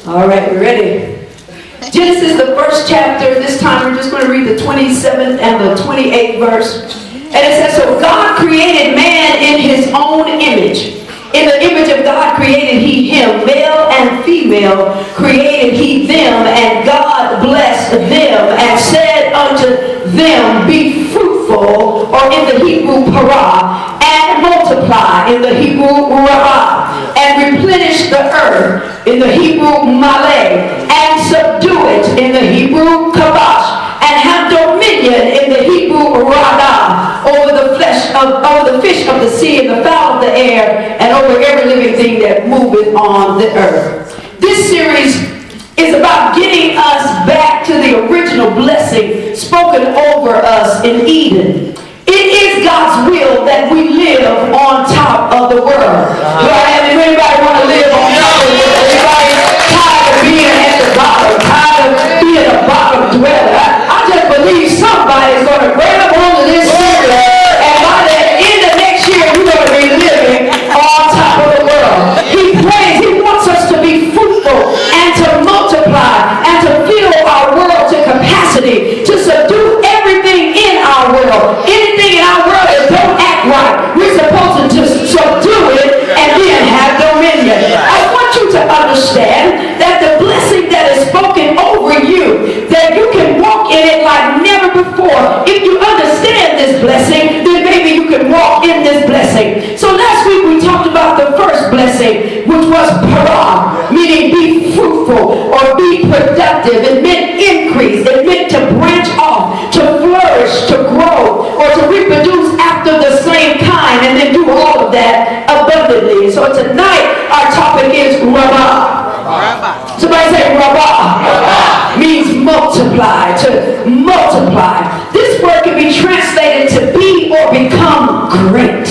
All right, we're ready. Genesis, the first chapter. This time we're just going to read the 27th and the 28th verse. And it says, so God created man in his own image. In the image of God created he him. Male and female created he them. And God blessed them and said unto them, be fruitful, or in the Hebrew, parah, and multiply, in the Hebrew, Rabah, and replenish the earth, in the Hebrew, malay, and subdue it, in the Hebrew, kabash, and have dominion, in the Hebrew, radah, over the fish of the sea, and the fowl of the air, and over every living thing that moveth on the earth. This series is about getting us back to the original blessing spoken over us in Eden. It is God's will that we live on top of the world. Right? If anybody want to live on top of the world, everybody tired of being at the bottom, tired of being a bottom dweller. I just believe somebody's going to grab hold of this series, and by the end of next year, we're going to be living on top of the world. He prays, he wants us to be fruitful and to multiply and to fill our world to capacity, to subdue everything in our world. Anything in our world that don't act right, we're supposed to subdue it and then have dominion. I want you to understand that the blessing that is spoken over you, that you can walk in it like never before. If you understand this blessing, then maybe you can walk in this blessing. So last week we talked about the first blessing, which was parah, meaning be fruitful or be productive. It meant increase. It meant to branch off, to flourish, to grow, or to reproduce after the same kind, and then do all of that abundantly. So tonight our topic is Rabah. Somebody say Rabah. Rabah means multiply, to multiply. This word can be translated to be or become great.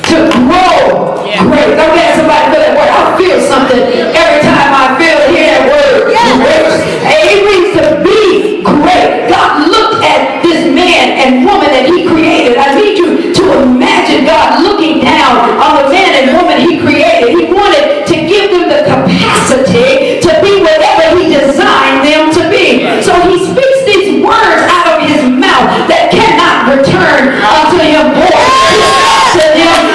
To grow great. I'm glad somebody feel that word. I feel something every time I hear that word. Great. And it means to be great. God looked at this man and woman that he created. I need you to imagine God looking down on the man and woman he created. He wanted to give them the capacity to be whatever he designed them to be. So he speaks these words out of his mouth that cannot return unto him void.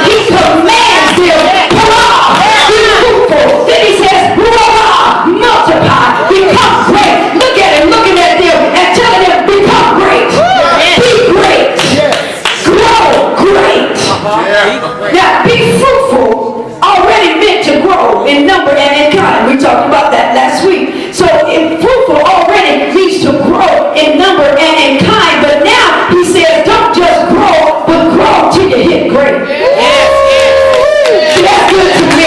He commands them, parah, be fruitful. Then he says, rabah, multiply, become great. Look at him, looking at them and telling them, become great. Be great. Grow great. Now, be fruitful already meant to grow in number and in kind. We talked about that last week. So fruitful already means to grow in number and in kind. But now he says, don't just grow, but grow till you hit great. That's good to me.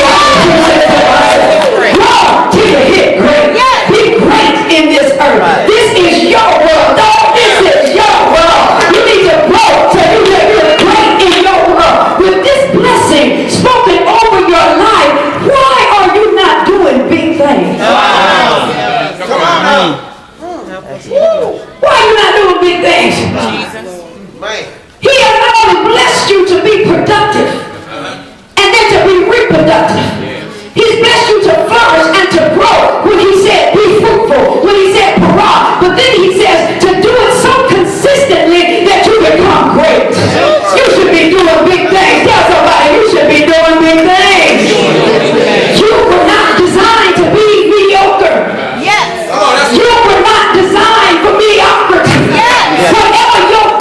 Grow till you hit great. Be great in this earth. This is your world. No, this is your world. You need to grow till you live great in your world. With this blessing spoken over your life, why are you not doing big things? Come on now. Why are you not doing big things? He has not only blessed you to be productive and then to be reproductive. He's blessed you to flourish and to grow. When he said be fruitful, when he said parah, but then he says to do it so consistently that you become great. You should be doing big things. Tell somebody you should be doing big things. You were not designed to be mediocre. You were not designed for mediocrity. Whatever your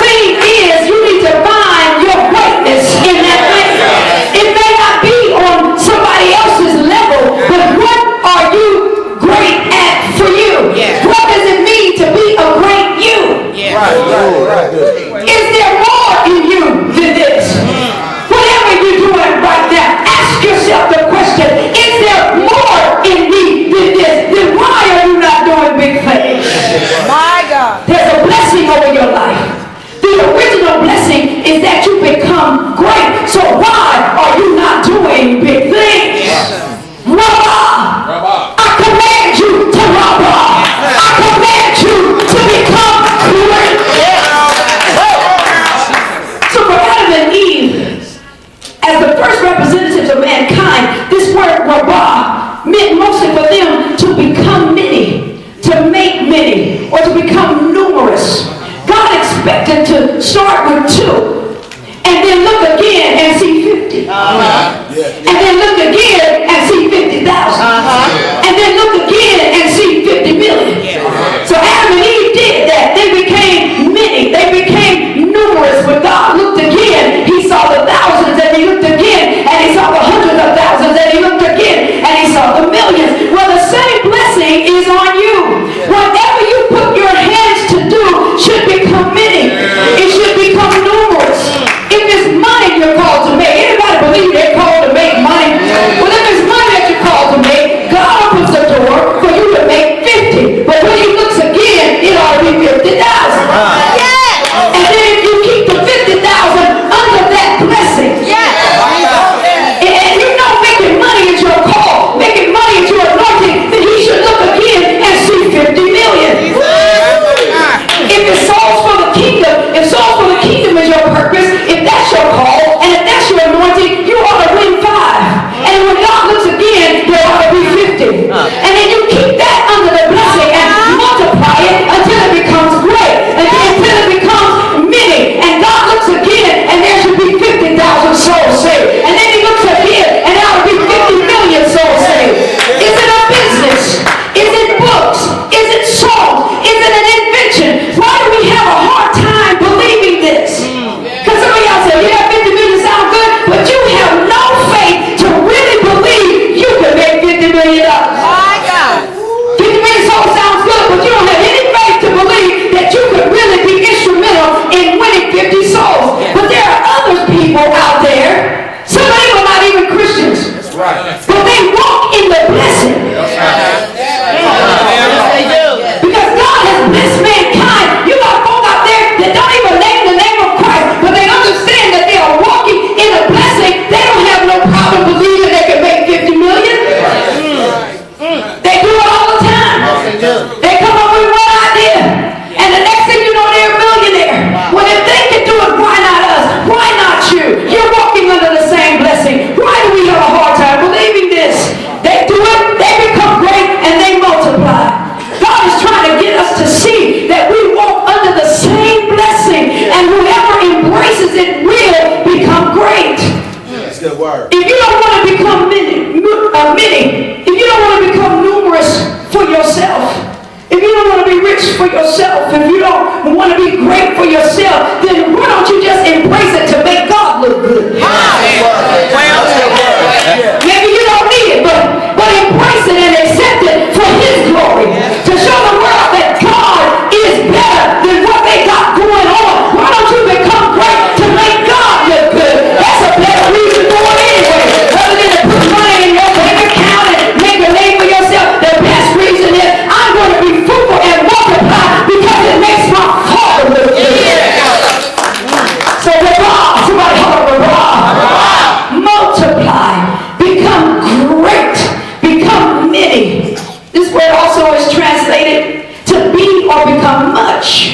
much,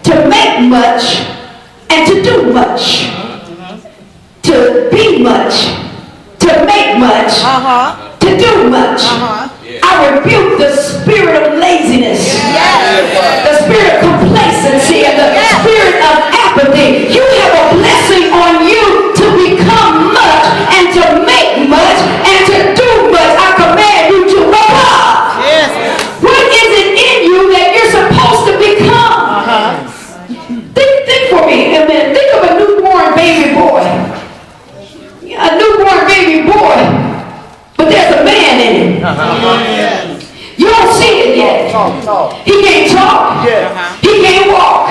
to make much, and to do much. To be much, to make much, to do much. I rebuke the spirit of laziness, the spirit of complacency, and the spirit of apathy. You have a blessing on you to become much and to make much and to do much. I command you to Rabah. What is it in you that you're supposed to become? Think for me a minute. Think of a newborn baby boy. A newborn baby boy, but there's a man in him. You don't see it yet. He can't talk. He can't walk.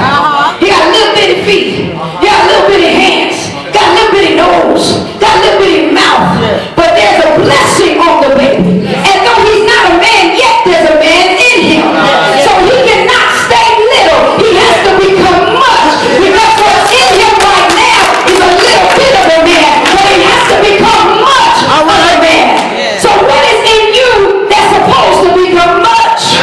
He got little bitty feet. He got little bitty hands. Got little bitty nose. Got little bitty mouth. But there's a blessing on the baby. And though he's not a man yet, there's a man in him. So he cannot stay little. He has to become much. Because what's in him right now is a little bit of a man. But he has to become much of a man. So what is in you that's supposed to become much?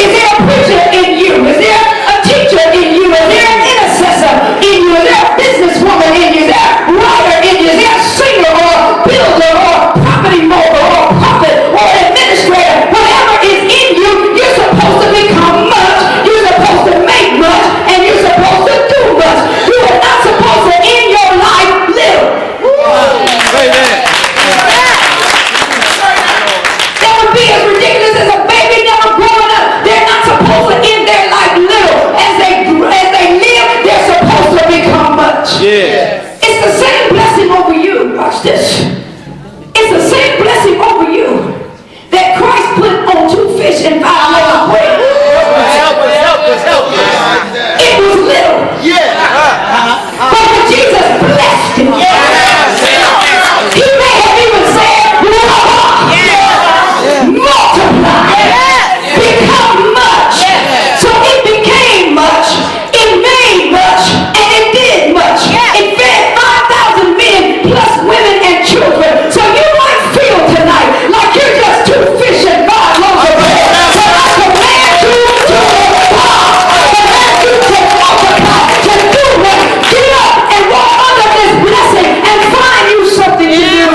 Is there a preacher in you? Is there a teacher in you? Is there an intercessor in you? Is there a businesswoman in you? Is there a writer in you? Is there a singer or a builder or a property mogul or a prophet or an administrator? Whatever is in you, you're supposed to become much. You're supposed to make much. And you're supposed to do much. You are not supposed to end your life little. Amen. That would be as ridiculous as a baby never growing up. They're not supposed to end their life little. As they live, they're supposed to become much. It's the same blessing over you. Watch this. It's the same blessing over you that Christ put on 2 fish and 5 loaves of bread. Help us. It was little. But when Jesus blessed him, he may have even said, multiply, become much. So it became much, it made much, and it did much. It fed 5,000 men plus women and children. So you might feel tonight like you're just 2 fish and 5 loaves of bread. But I command you to I command you to multiply, to do what? Get up and walk under this blessing and find you something to do.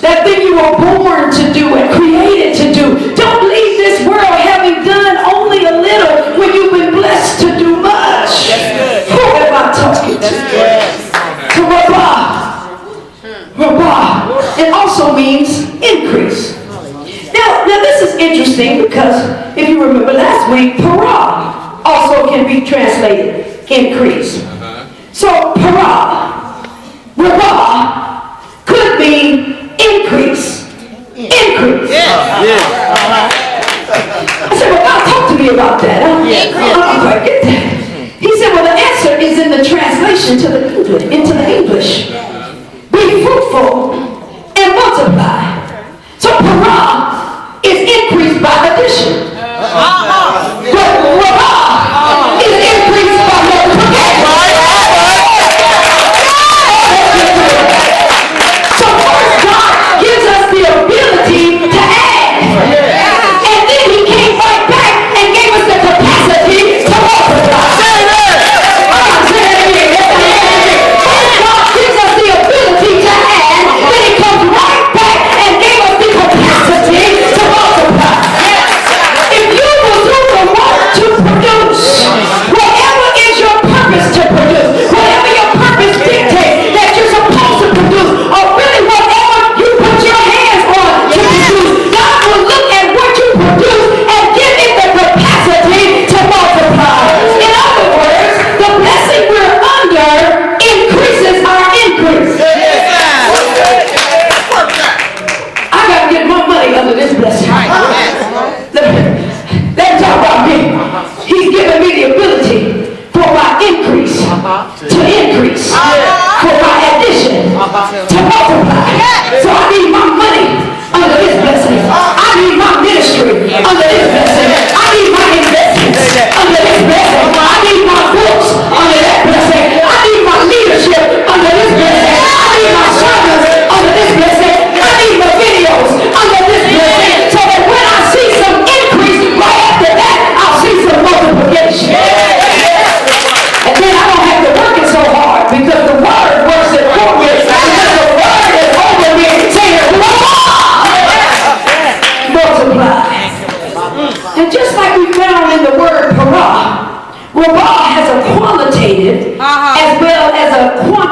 That thing you were born to do and created to do. Don't leave this world having done only a little when you've been blessed to do much. Who am I talking to? To Rabah. Rabah. It also means increase. Now this is interesting because if you remember last week, para also can be translated increase. So para, Rabah, could mean increase. Increase. I said, well, God, talk to me about that. I get that. He said, well, the answer is in the translation into the English. Be fruitful and multiply. So para is increased by addition. But Rabah is increased by multiplication. So first God gives us the ability to add. And then he came right back and gave us the capacity to multiply. First God gives us the ability to add, then he comes right back and gave us the capacity to multiply. If you will do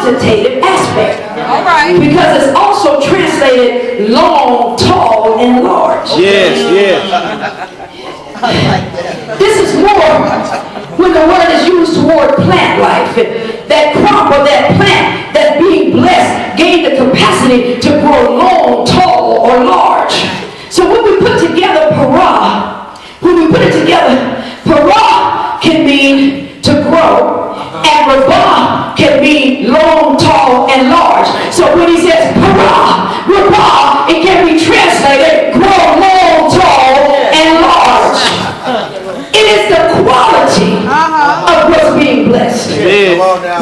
quantitative aspect. All right. Because it's also translated long, tall, and large. Yes, yes. This is more when the word is used toward plant life. That crop or that plant that being blessed gained the capacity to grow long, tall, or large. So when we put together para, para can mean to grow, and Rabah can mean long, tall, and large. So when he says para, Rabah, it can be translated grow long, tall, and large. It is the quality of what's being blessed.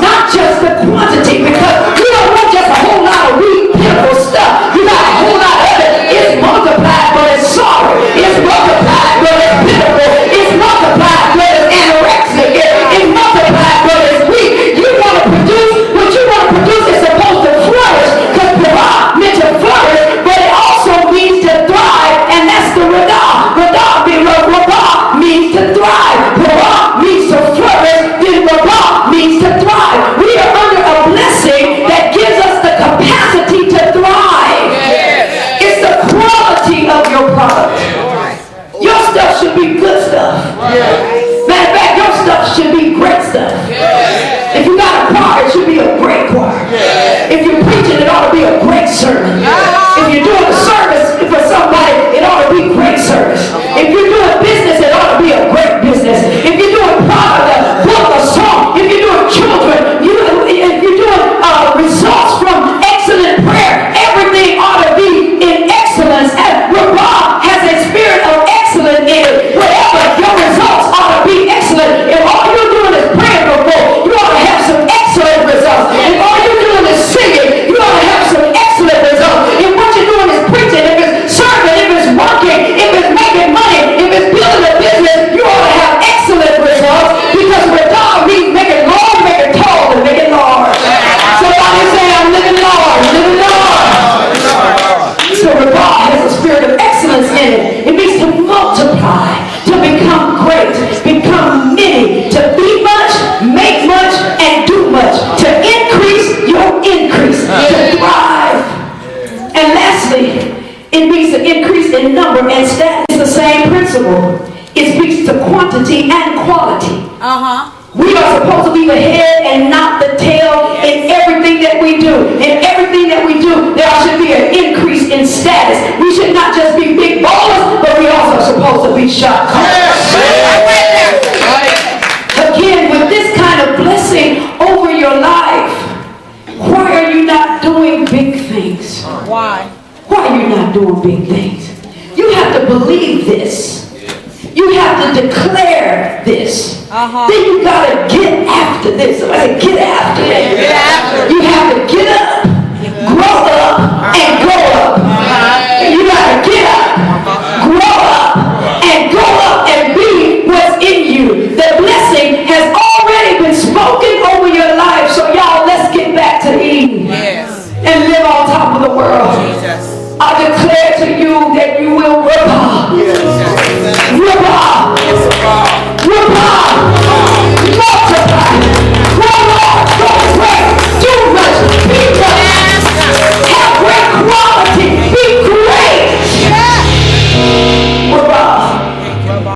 Not just the quantity, because you don't want just a whole lot of weak, pitiful stuff. You got a whole lot of it. It's multiplied, but it's sorry. It's multiplied, but it's pitiful. It's multiplied, but it's anorexic. It's multiplied, but it's weak. You want to produce what you want to produce is supposed to flourish, because para meant to flourish, but it also means to thrive, and that's the Rabah. Rabah means to thrive. Para means to flourish. Then Rabah means to thrive. We are under a blessing that gives us the capacity to thrive. It's the quality of your product. Your stuff should be good stuff. Matter of fact, your stuff should be great stuff. If you got a choir, it should be a great choir. If you're preaching, it ought to be a great sermon. If you're doing a service for somebody, it ought to be great service. If you're doing business, it ought to be a great business. If you're doing product, a book, a song, if you're doing children, if you're doing results from excellent prayer, everything ought to be in excellence. And Rabah has a spirit of excellence in it. Whatever your results ought to be excellent. If all you're doing is praying for folk, you ought to have some excellent results. If all you're doing is singing, you ought to have some excellent results. If what you're doing is preaching, if it's serving, if it's working, if it's making money, if it's building a business, you ought to have excellent results, because Rabah means making long, making tall, and making large. Somebody say, I'm living large, living large. So Rabah has a spirit of excellence in it. It means to multiply, to become great, become many, to be much, make much, and do much, to increase your increase, to thrive. And lastly, it means to increase in number and status. It's the same principle. It speaks to quantity and quality. We are supposed to be the head and not the tail in everything that we do. In everything that we do, there should be an increase in status. We should not just be big ballers, but we also are supposed to be shot callers. Again, with this kind of blessing over your life, why are you not doing big things? Why are you not doing big things? You have to believe this. You have to declare this. Then you got to get after this. Somebody say, get after it. You have to get up.